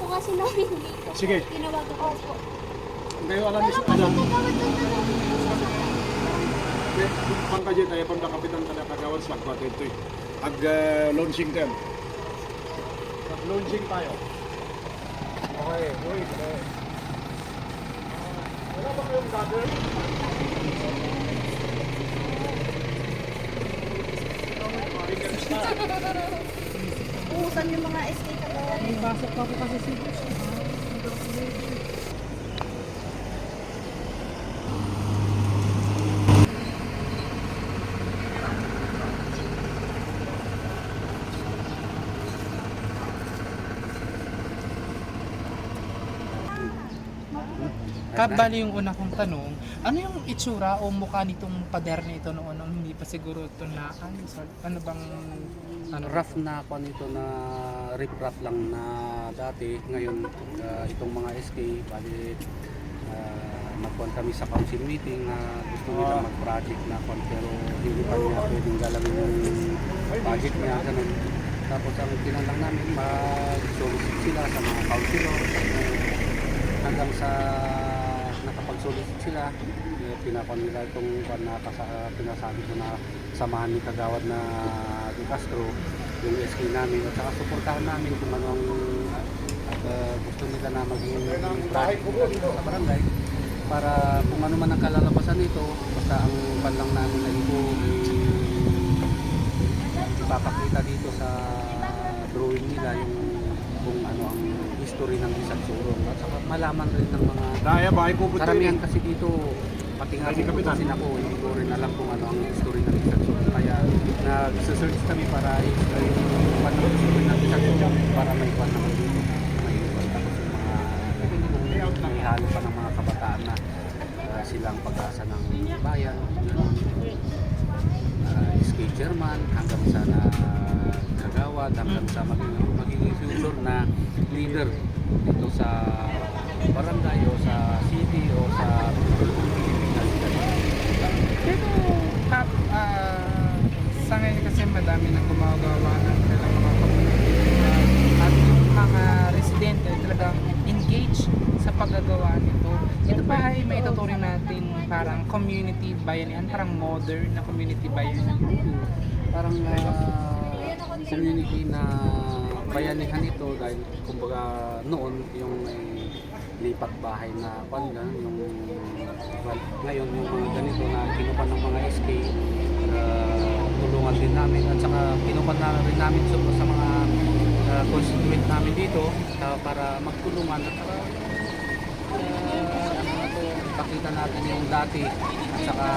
po kasi namin dito. Sige. Tinawagan ko po. Kayo alam Pero niyo kasi alam. kagawad doon na namin po sa Pang kajet ay pang kapitan kada kagawad sa pagpatento. Ag launching kan. Pag launching tayo. Okay, wait. Wala ba kayong gather? Uusan yung mga SK kagawad. May pasok pa po kasi si Bali yung una kong tanong, ano yung itsura o mukha nitong pader na ito noon nung hindi pa siguro ito na ano bang ano Rough na ako nito na riprap lang na dati. Ngayon itong mga SK bali nagkuhan kami sa council meeting na gusto nila mag-project na kon pero hindi pa niya pwedeng galawin yung budget niya ganun. Tapos ang tinalang namin mag-solicit sila sa mga councilor hanggang sa nakapag-solicit sila pinakon nila itong pinasabi ko na samahan ni Kagawad na Di Castro yung SK namin at saka suportahan namin kung ano ang gusto nila na maging project dito sa barangay para kung ano man ang kalalabasan nito basta ang panlang namin na ito ipapakita dito sa drawing nila yung kung ano ang history ng Isang Surong at saka malaman rin ng mga Daya bahay ko karamihan kasi dito pati nga si Kapitan ako hindi ko rin alam kung ano ang history ng Isang Surong kaya nag-search kami para yung history ng Isang Surong para may kwan naman dito may kwan tapos yung mga may halo pa ng mga kabataan na silang pag-asa ng bayan SK chairman hanggang sa Kagawad hanggang sa magiging future na leader dito sa barangay o sa city o sa Pilipinas. pero sa ngayon kasi madami nang gumagawa ng kailang mga community at yung mga residente talagang engage sa paggagawa nito. Ito pa ay may ituturing natin parang community bayanihan, parang modern na community bayanihan. Parang community na bayanihan ito dahil kumbaga noon yung may lipat bahay na panda yung ngayon yung mga ganito na kinupan ng mga SK tulungan din namin at saka kinupan na rin namin sa mga constituent namin dito para magtulungan at saka pakita natin yung dati at saka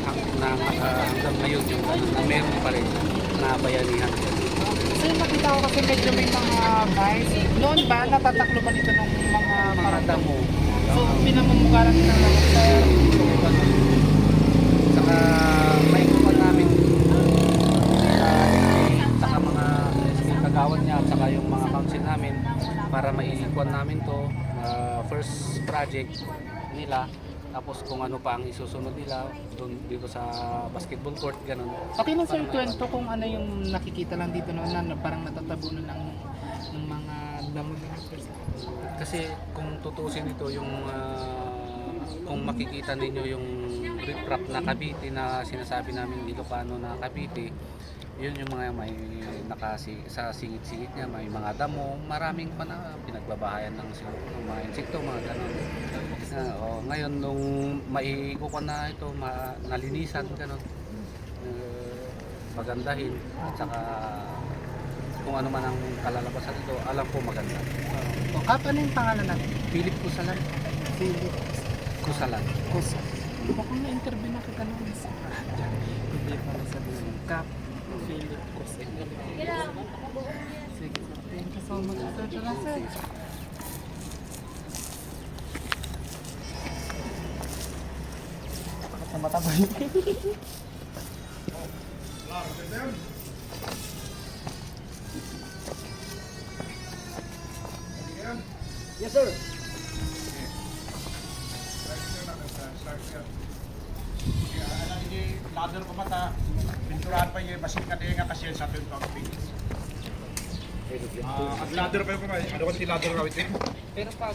hanggang ngayon yung na meron pa rin na bayanihan. So nakita ko kasi medyo may mga guys. Noon ba natataklo ba dito ng mga paradamo? So pinamumugaran nila ng sir. Saka may kupan namin saka mga kagawan niya at saka yung mga council namin para maikuan namin to first project nila tapos kung ano pa ang isusunod nila doon dito sa basketball court ganun. Okay lang sir, kwento kung ano yung nakikita lang dito noon na parang natatabunan ng mga damo ng sir. Kasi kung tutuusin ito yung kung makikita ninyo yung riprap na Cavite na sinasabi namin Ilocano na Cavite, yun yung mga may sa singit-singit niya may mga damo, maraming pa na pinagbabahayan ng mga insekto, mga ganun. Ngayon nung maikukuha na ito, nalinisan ganun, magandahin at saka kung ano man ang kalalabasan ito, alam ko maganda. Kap, ano yung pangalan natin? Philip Kusalan. Philip Kusalan. Kusa. Kung na-interview na kita nung isa. Hindi pa rin sabihin. Kap, Philip Kusa. Sige, thank you so much. Sir, sir. Sa mata ba yun? Yes, sir. Ladder ko mata, pinturahan pa yung basin ka nga kasi sa atin pang pingis. At ladder pa yung kamay. Ano kung ladder kawit eh? Pero pag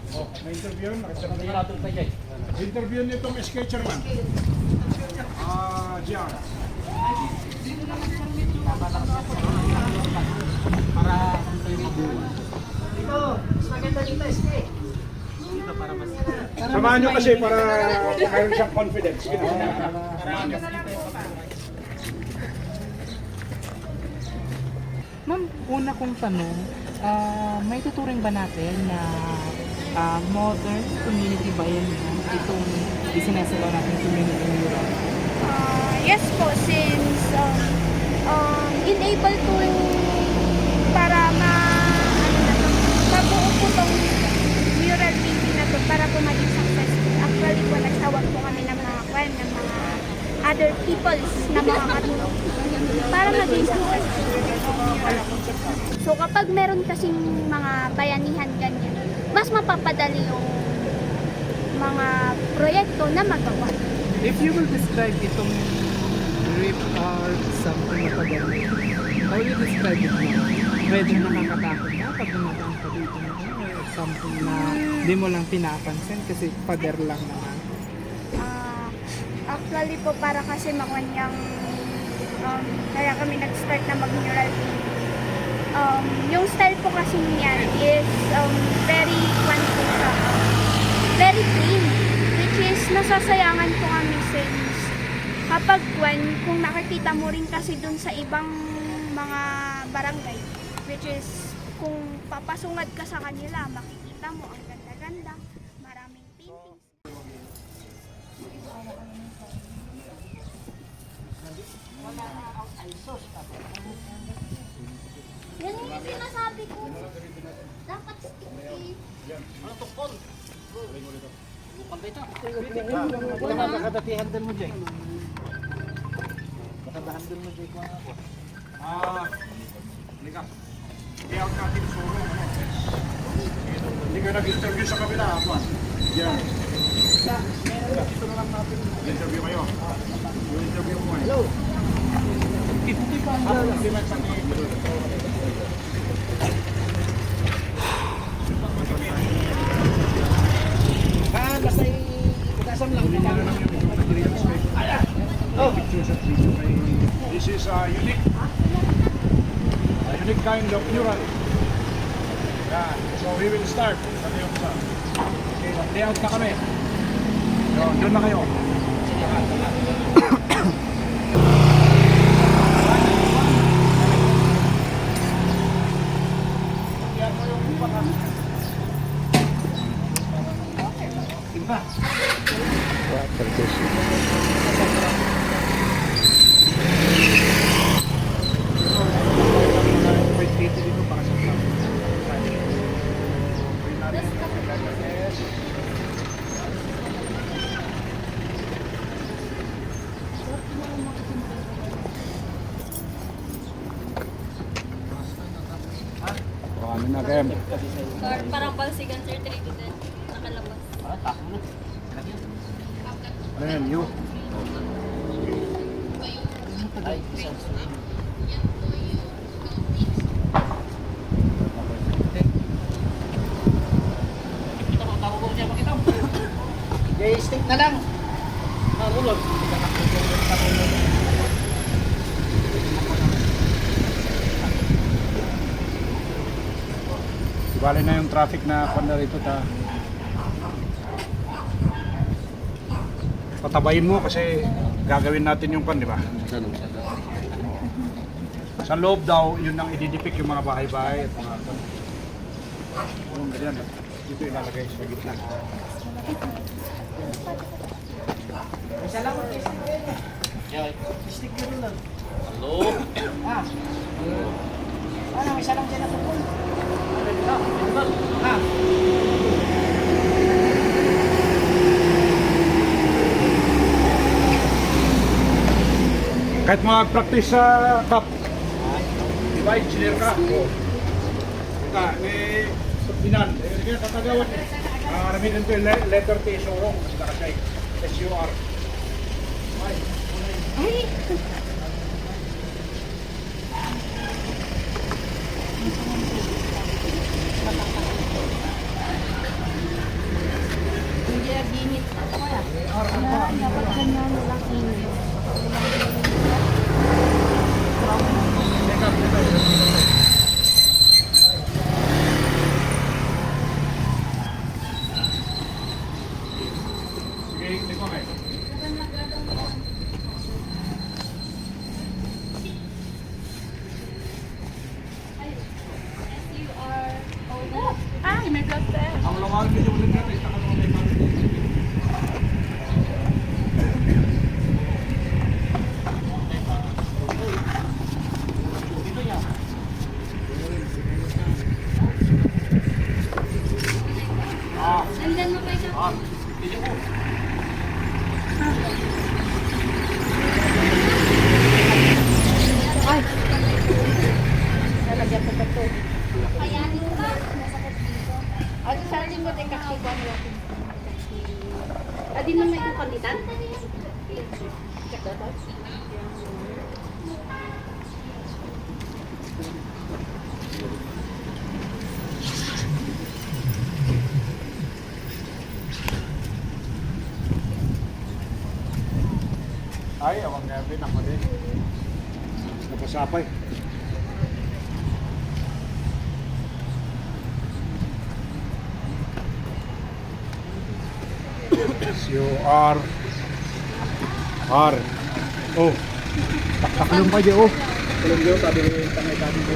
Oh, na-interview yun. Na-interview niyo itong SK chairman. Gian. Samahan nyo kasi para mayroon siyang confidence. Samahan nyo. Ma'am, una kong tanong, may tuturing ba natin na modern community ba yan itong isinasalaw natin community mural? Yes po, since enable to para mabuo po tong mural painting na to para po maging successful. Actually po, nagtawag po kami ng mga other peoples na mga katulong para maging successful. So kapag meron kasing mga bayanihan ganyan, mas mapapadali yung mga proyekto na magawa. If you will describe itong rip art, something na pagano, how will you describe it now? Medyo nakakatakot na pag dumadaan ka dito na or something na di mo lang pinapansin kasi pader lang naman. Actually po para kasi makanyang kaya kami nag-start na mag-mural painting. Yung style po kasi niyan is very clean, which is nasasayangan po kami since kapag kung nakikita mo rin kasi dun sa ibang mga barangay, which is kung papasungad ka sa kanila, makikita mo ang ganda-ganda, maraming paintings. Yan yung sinasabi ko. Dapat sticky. Nakakadatihan mo dyan. Nakadahandal mo dyan kung ako. Halika. I-out natin solo. Hindi ka nag-interview sa kabila. Yan. Dito na lang natin. Interview kayo. Yung interview mo eh. Hello. Basta ikasam lang. This is a unique kind of mural. Yeah. So we will start. Okay, layout na kami. So, doon na kayo. Ano na game? Parang balsigan sir, 3 to 10. Nakalabas. Ano yan? You? Stick na lang. Ulog. Bali na yung traffic na panda rito ta. Patabayin mo kasi gagawin natin yung pan, di ba? Sa loob daw, yun ang ididipik yung mga bahay-bahay at mga pan. Yung ganyan, dito ilalagay sa gitna. Isa lang. Stick yun lang. Hello? Ano, isa lang dyan na tukol. Kahit mag-practice sa cup, di ba, engineer ka? Ika, may binan, hindi ka tatagawan eh. Aramitin ko yung letter T, sorong, kasi nakasay, SUR. Hindi ginit. Dapat ganyan lang inyo. Sige, tingko kayo. Ay, may plaster. Ang lawan medyo ulit natin, isa ka naman may pangit. Nandyan mo kayo. Ay. Lalagyan ko pa to. Kayanin ka. Masakit dito. Ano sa akin mo tayo kakiba mo? Adi na may kukanditan? Ay, awang Gavin, ako din. Napasapay. S-U-R R Oh, taklong pa dyan, oh. Taklong dyan, sabi ko yung tangay kami ko.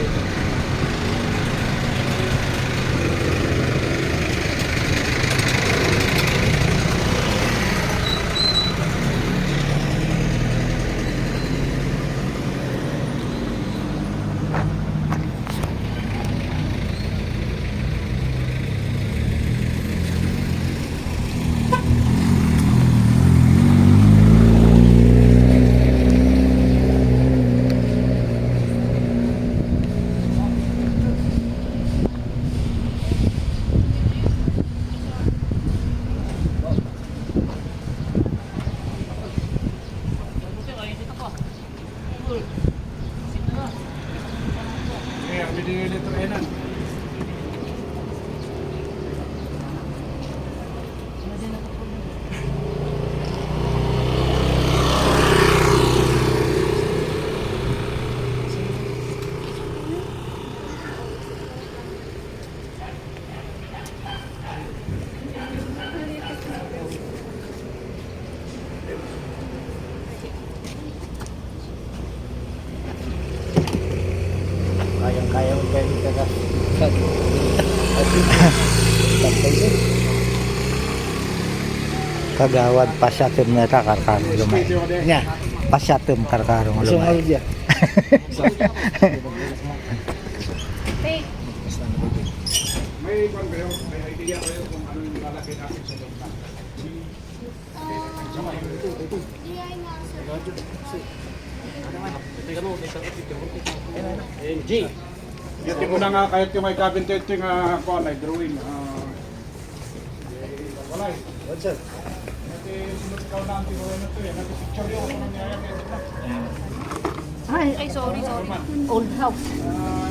Kaya, binigay nito enan. Kayang-kaya mo kayo ka. Kagawad pasyatum na ta karkarong lumay. Nya, pasyatum karkarong lumay. May kwan kayo, may idea kayo kung ano yung lalaki natin sa bansa. Yatin mo na nga kahit yung may cabin tent yung kwan ay drawing. Wala eh. What's up? Sunod ikaw na ang tinuloy na ito eh. Nag-picture yun kung nangyayari ito na. Ay, sorry. Old house.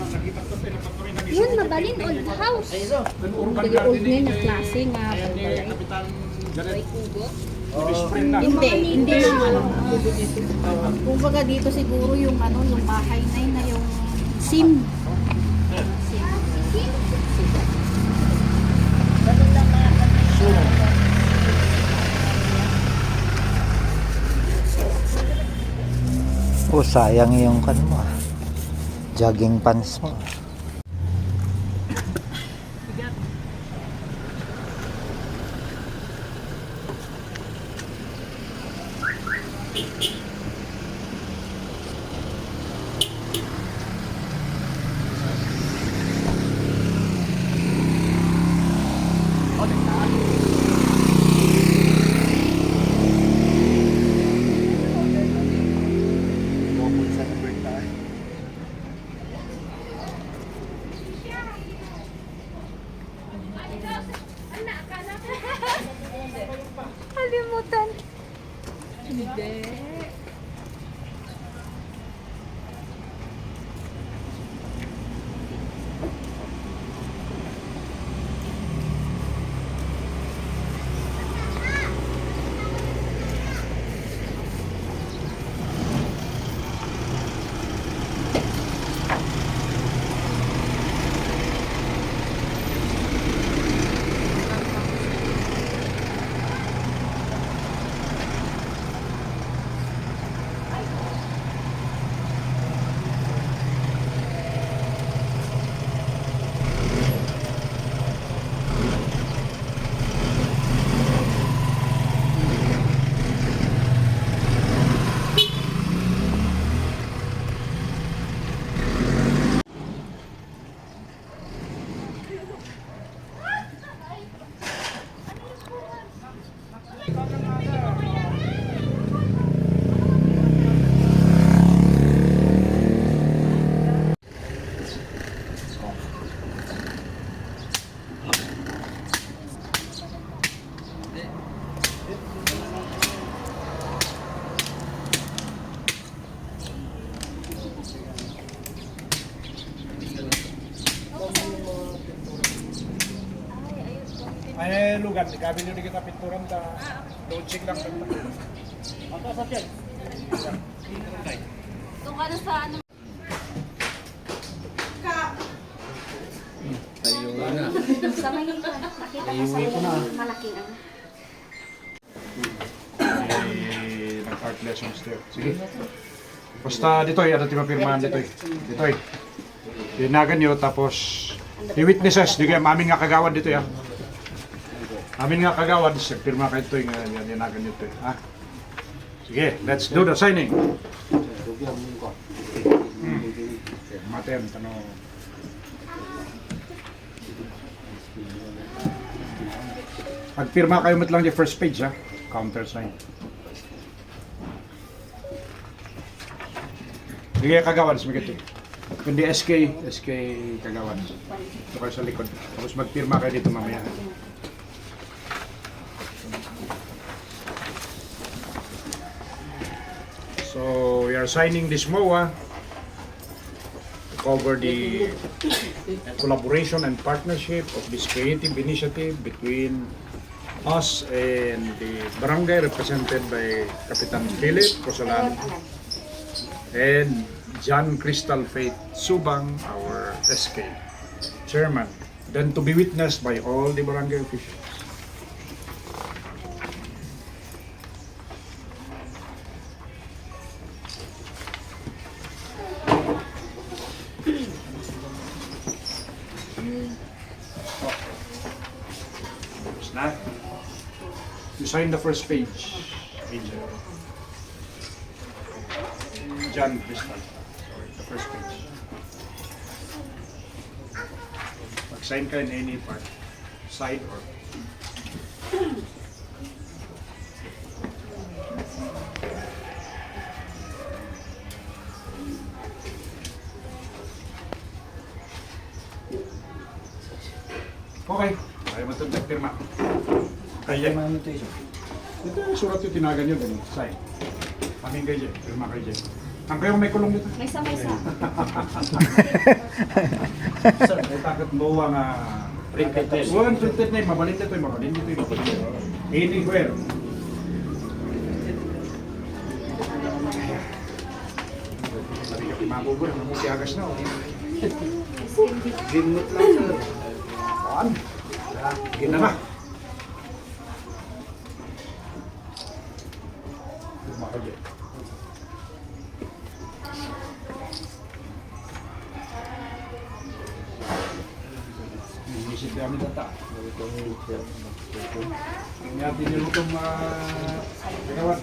Nakita ko ito, nakatuloy na Yun, mabalin, old house. urban Hindi old gardening na klase nga. Ayan ni Kapitan Janet. Best friend na. Hindi na. Kung baga dito siguro yung yung bahay na yun na yung sim. Oh, sayang yung kan mo. Jogging pants mo. Kalimutan. Hindi. May lugan, ikabi nyo di kita pinturan ta. Launching lang. Ano sa tiyan? Doon ka na sa ano. Sa may nakita ko sa malaking ano. May nag-art lessons there. Sige. Basta dito ano ti mapirmahan dito Dito Dinagan nyo tapos i-witnesses, di kayo mamin nga kagawad dito ya. Amin nga kagawad, pirma kayo ito nga dinagan nyo ito ha. Sige, let's do the signing. Matem, tanong. Pagpirma kayo met lang yung first page ha. Countersign. Sige kagawan, sumigit kundi SK kagawan. Ito kayo sa likod. Tapos magpirma kayo dito mamaya. So we are signing this MOA to cover the collaboration and partnership of this creative initiative between us and the barangay represented by Kapitan Philip Cosalan and John Crystal Faith Subang, our SK chairman, then to be witnessed by all the barangay officials. Tapos na. You sign the first page, Angel. John Crystal. Sorry, the first page. Mag-sign ka in any part, side or okay. Kaya matutag pirma. Kaya ito yung surat yung tinagan nyo ganun. Sign. Aming kayo dyan. Pirma kayo dyan. Ang kayo may kulong dito. May isa. Sir, may takot mo nga printed test. One printed na yung mabalin dito yung mabalin dito yung mabalin dito. Anywhere. Sabi ka, mabubur. Si Agas na. Ginmut lang sir. Saan? Gina na. Tumakagay. Inisip kami data. Yung natin nilutong ginawa.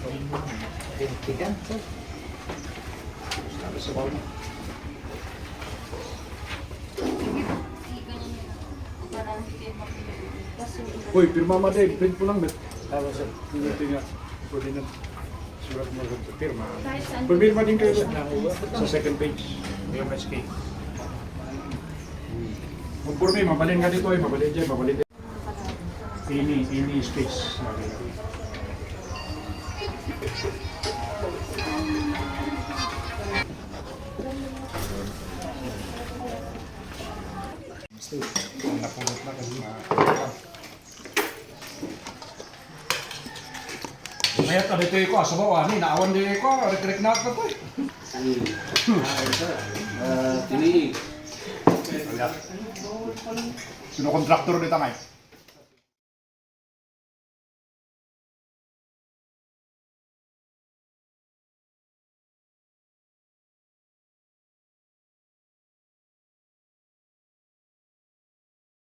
Tintigan. Sabi sa bawang. Uy, pirma mo Dave. Print po lang. Tapos sa nga. Pwede na surat mo sa pirma. Pumirma din kayo sa second page. Yung SK. Magpurmi, mabalin ka dito eh. Mabalin dyan, mabalin dyan. Any space. Napulot na kasi Mayat na dito ko, sa bawah ni naawan din ko, rek na ako to. Tini. Sino kontraktor dito ngay?